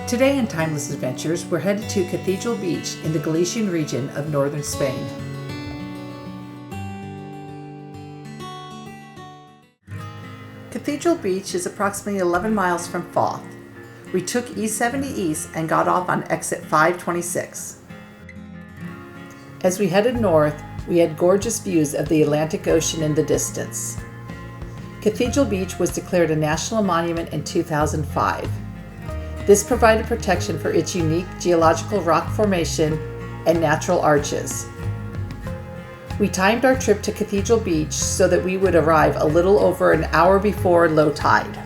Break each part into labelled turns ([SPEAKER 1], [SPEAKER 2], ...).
[SPEAKER 1] Today in Timeless Adventures, we're headed to Cathedral Beach in the Galician region of northern Spain. Cathedral Beach is approximately 11 miles from Foz. We took E70 East and got off on exit 526. As we headed north, we had gorgeous views of the Atlantic Ocean in the distance. Cathedral Beach was declared a national monument in 2005. This provided protection for its unique geological rock formation and natural arches. We timed our trip to Cathedral Beach so that we would arrive a little over an hour before low tide.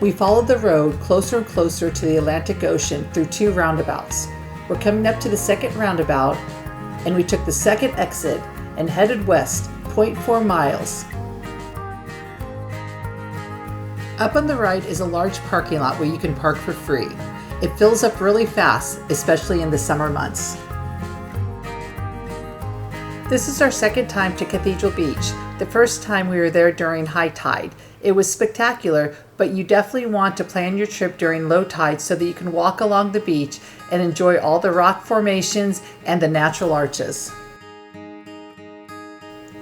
[SPEAKER 1] We followed the road closer and closer to the Atlantic Ocean through two roundabouts. We're coming up to the second roundabout, and we took the second exit and headed west 0.4 miles. Up on the right is a large parking lot where you can park for free. It fills up really fast, especially in the summer months. This is our second time to Cathedral Beach. The first time we were there during high tide. It was spectacular, but you definitely want to plan your trip during low tide so that you can walk along the beach and enjoy all the rock formations and the natural arches.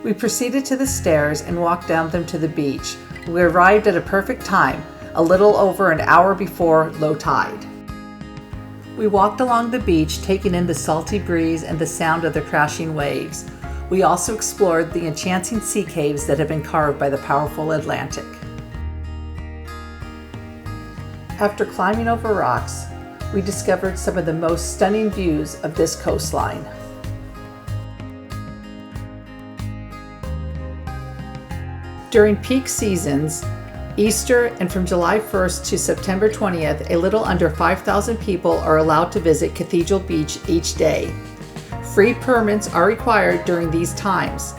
[SPEAKER 1] We proceeded to the stairs and walked down them to the beach. We arrived at a perfect time, a little over an hour before low tide. We walked along the beach, taking in the salty breeze and the sound of the crashing waves. We also explored the enchanting sea caves that have been carved by the powerful Atlantic. After climbing over rocks, we discovered some of the most stunning views of this coastline. During peak seasons, Easter and from July 1st to September 20th, a little under 5,000 people are allowed to visit Cathedral Beach each day. Free permits are required during these times.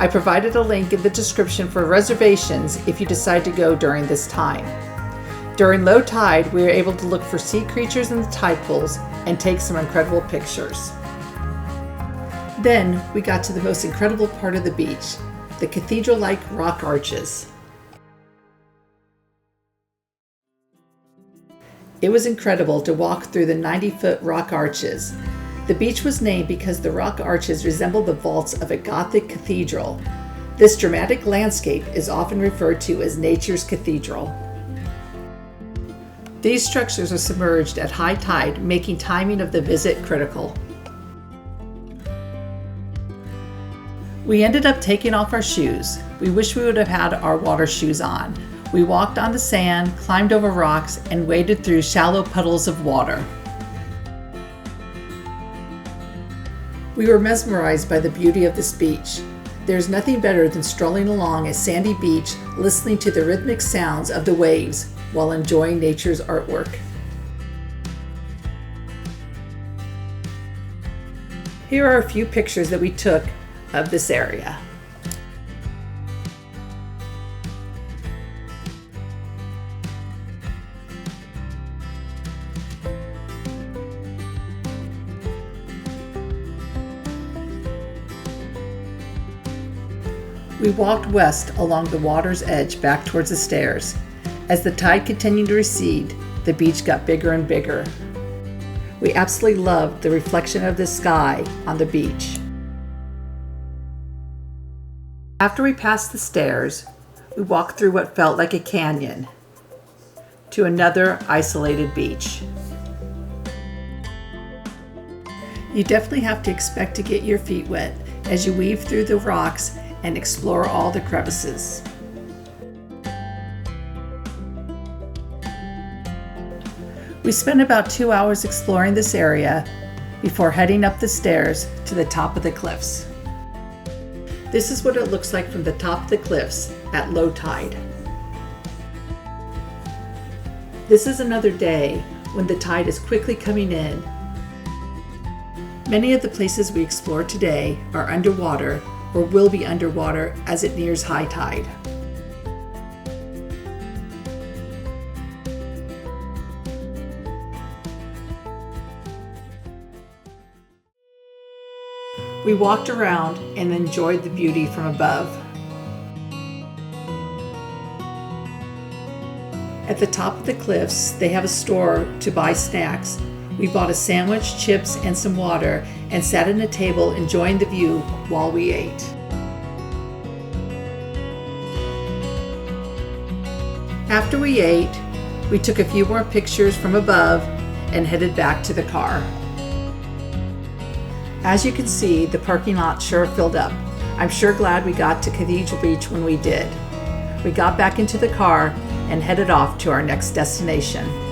[SPEAKER 1] I provided a link in the description for reservations if you decide to go during this time. During low tide, we were able to look for sea creatures in the tide pools and take some incredible pictures. Then we got to the most incredible part of the beach, the cathedral-like rock arches. It was incredible to walk through the 90-foot rock arches. The beach was named because the rock arches resemble the vaults of a gothic cathedral. This dramatic landscape is often referred to as nature's cathedral. These structures are submerged at high tide, making timing of the visit critical. We ended up taking off our shoes. We wish we would have had our water shoes on. We walked on the sand, climbed over rocks, and waded through shallow puddles of water. We were mesmerized by the beauty of this beach. There's nothing better than strolling along a sandy beach, listening to the rhythmic sounds of the waves while enjoying nature's artwork. Here are a few pictures that we took of this area. We walked west along the water's edge back towards the stairs. As the tide continued to recede, the beach got bigger and bigger. We absolutely loved the reflection of the sky on the beach. After we passed the stairs, we walked through what felt like a canyon to another isolated beach. You definitely have to expect to get your feet wet as you weave through the rocks and explore all the crevices. We spent about 2 hours exploring this area before heading up the stairs to the top of the cliffs. This is what it looks like from the top of the cliffs at low tide. This is another day when the tide is quickly coming in. Many of the places we explore today are underwater or will be underwater as it nears high tide. We walked around and enjoyed the beauty from above. At the top of the cliffs, they have a store to buy snacks. We bought a sandwich, chips, and some water and sat at a table enjoying the view while we ate. After we ate, we took a few more pictures from above and headed back to the car. As you can see, the parking lot sure filled up. I'm sure glad we got to Cathedral Beach when we did. We got back into the car and headed off to our next destination.